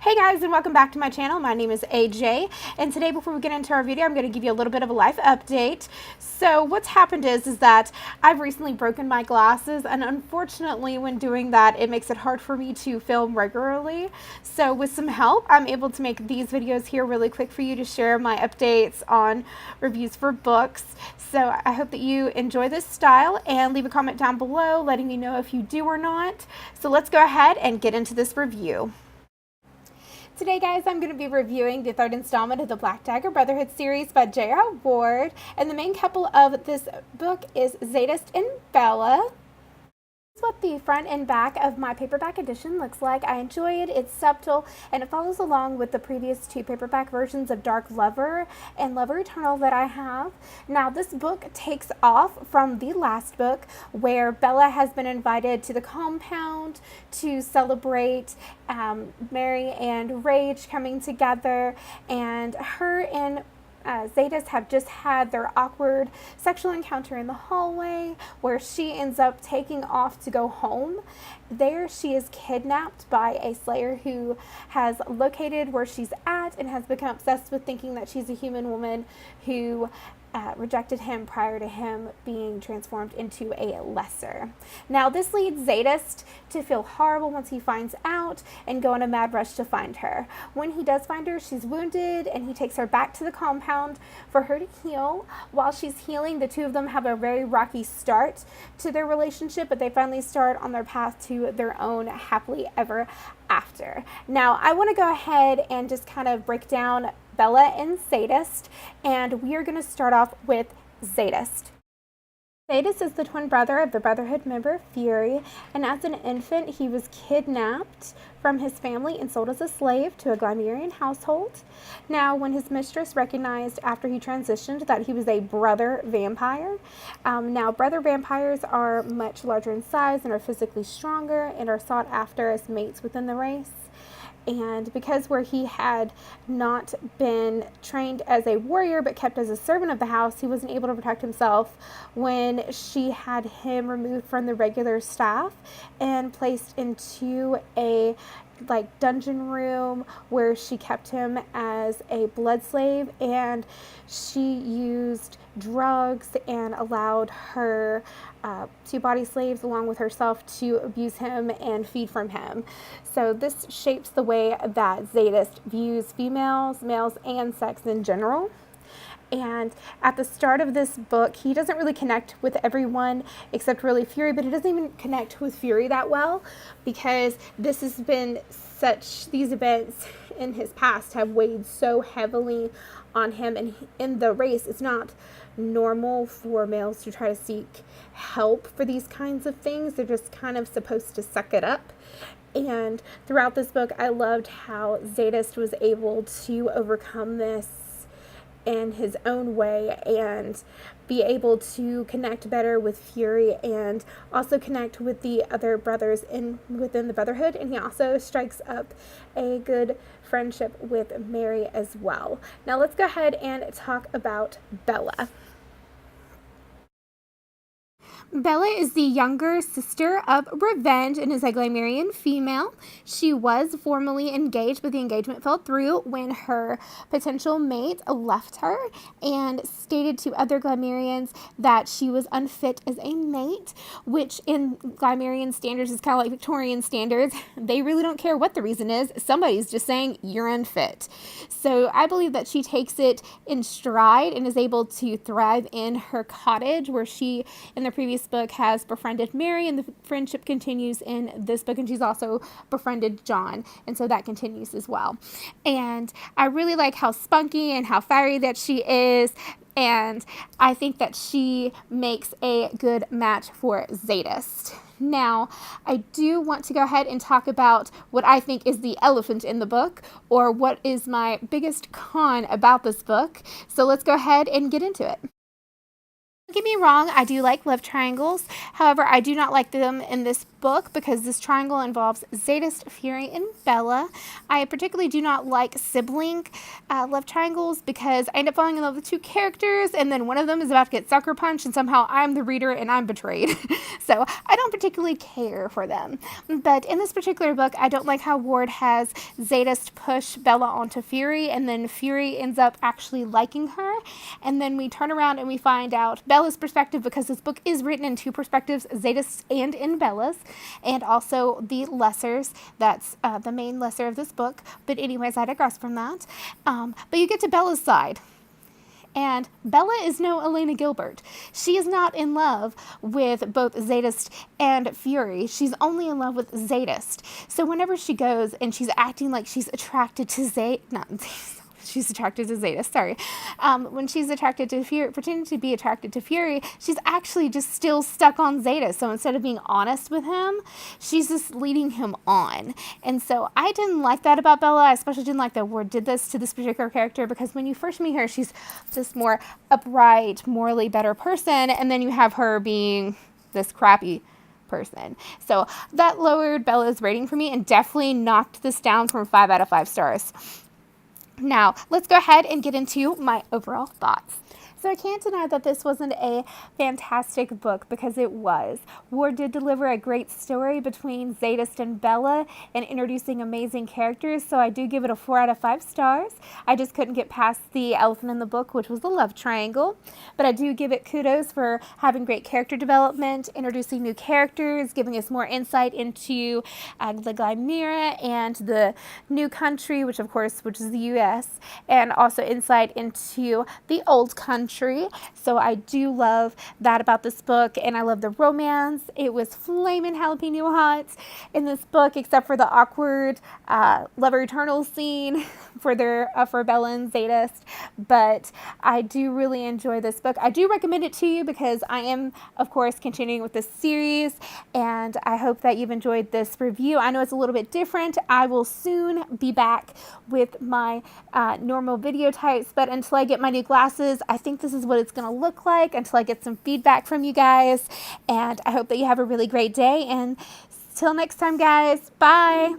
Hey guys, and welcome back to my channel. My name is AJ, and today before we get into our video, I'm going to give you a little bit of a life update. So what's happened is that I've recently broken my glasses, and unfortunately when doing that, it makes it hard for me to film regularly. So with some help, I'm able to make these videos here really quick for you to share my updates on reviews for books. So I hope that you enjoy this style, and leave a comment down below letting me know if you do or not. So let's go ahead and get into this review. Today, guys, I'm going to be reviewing the third installment of the Black Dagger Brotherhood series by J.R. Ward, and the main couple of this book is Zadist and Bella. This is what the front and back of my paperback edition looks like. I enjoy it. It's subtle, and it follows along with the previous two paperback versions of Dark Lover and Lover Eternal that I have. Now, this book takes off from the last book where Bella has been invited to the compound to celebrate Mary and Rage coming together, and her and Zadist have just had their awkward sexual encounter in the hallway where she ends up taking off to go home. There she is kidnapped by a slayer who has located where she's at and has become obsessed with thinking that she's a human woman who rejected him prior to him being transformed into a lesser. Now, this leads Zadist to feel horrible once he finds out and go on a mad rush to find her. When he does find her, she's wounded, and he takes her back to the compound for her to heal. While she's healing, the two of them have a very rocky start to their relationship, but they finally start on their path to their own happily ever after. Now, I want to go ahead and just kind of break down Bella and Zadist, and we are going to start off with Zadist. Zadist is the twin brother of the Brotherhood member Fury, and as an infant he was kidnapped from his family and sold as a slave to a Glimerian household. Now, when his mistress recognized after he transitioned that he was a brother vampire, now brother vampires are much larger in size and are physically stronger and are sought after as mates within the race. And because where he had not been trained as a warrior but kept as a servant of the house, he wasn't able to protect himself when she had him removed from the regular staff and placed into a dungeon room where she kept him as a blood slave, and she used drugs and allowed her two body slaves along with herself to abuse him and feed from him. So this shapes the way that Zadist views females, males, and sex in general. And at the start of this book, he doesn't really connect with everyone except really Fury, but he doesn't even connect with Fury that well because this has been these events in his past have weighed so heavily on him, and in the race, it's not normal for males to try to seek help for these kinds of things. They're just kind of supposed to suck it up. And throughout this book, I loved how Zadist was able to overcome this in his own way and be able to connect better with Fury and also connect with the other brothers within the Brotherhood. And he also strikes up a good friendship with Mary as well. Now let's go ahead and talk about Bella. Bella is the younger sister of Revenge and is a Glimerian female. She was formally engaged, but the engagement fell through when her potential mate left her and stated to other Glimerians that she was unfit as a mate, which in Glimerian standards is kind of like Victorian standards. They really don't care what the reason is. Somebody's just saying you're unfit. So I believe that she takes it in stride and is able to thrive in her cottage, where she, in the previous book, has befriended Mary, and the friendship continues in this book, and she's also befriended John, and so that continues as well. And I really like how spunky and how fiery that she is, and I think that she makes a good match for Zadist. Now, I do want to go ahead and talk about what I think is the elephant in the book, or what is my biggest con about this book. So let's go ahead and get into it. Don't get me wrong, I do like love triangles. However, I do not like them in this book because this triangle involves Zadist, Fury, and Bella. I particularly do not like sibling love triangles because I end up falling in love with two characters and then one of them is about to get sucker punched and somehow I'm the reader and I'm betrayed. So I don't particularly care for them. But in this particular book, I don't like how Ward has Zadist push Bella onto Fury and then Fury ends up actually liking her. And then we turn around and we find out Bella's perspective because this book is written in two perspectives, Zadist and in Bella's, and also the lessers. That's the main lesser of this book. But anyways, I digress from that. But you get to Bella's side. And Bella is no Elena Gilbert. She is not in love with both Zadist and Fury. She's only in love with Zadist. So whenever she goes and she's acting like she's attracted to she's attracted to Zadist, sorry. When she's attracted to Fury, pretending to be attracted to Fury, she's actually just still stuck on Zadist. So instead of being honest with him, she's just leading him on. And so I didn't like that about Bella. I especially didn't like that Ward did this to this particular character because when you first meet her, she's this more upright, morally better person. And then you have her being this crappy person. So that lowered Bella's rating for me and definitely knocked this down from 5 out of 5 stars. Now, let's go ahead and get into my overall thoughts. So I can't deny that this wasn't a fantastic book because it was. Ward did deliver a great story between Zadist and Bella and introducing amazing characters, so I do give it a 4 out of 5 stars. I just couldn't get past the elephant in the book, which was the love triangle. But I do give it kudos for having great character development, introducing new characters, giving us more insight into the Glimera and the new country, which is the U.S., and also insight into the old country. So I do love that about this book, and I love the romance. It was flaming jalapeno hot in this book, except for the awkward Lover Eternal scene for Bella and Zadist. But I do really enjoy this book. I do recommend it to you because I am, of course, continuing with this series, and I hope that you've enjoyed this review. I know it's a little bit different. I will soon be back with my normal video types, but until I get my new glasses, I think this is what it's going to look like until I get some feedback from you guys. And I hope that you have a really great day. And till next time, guys. Bye.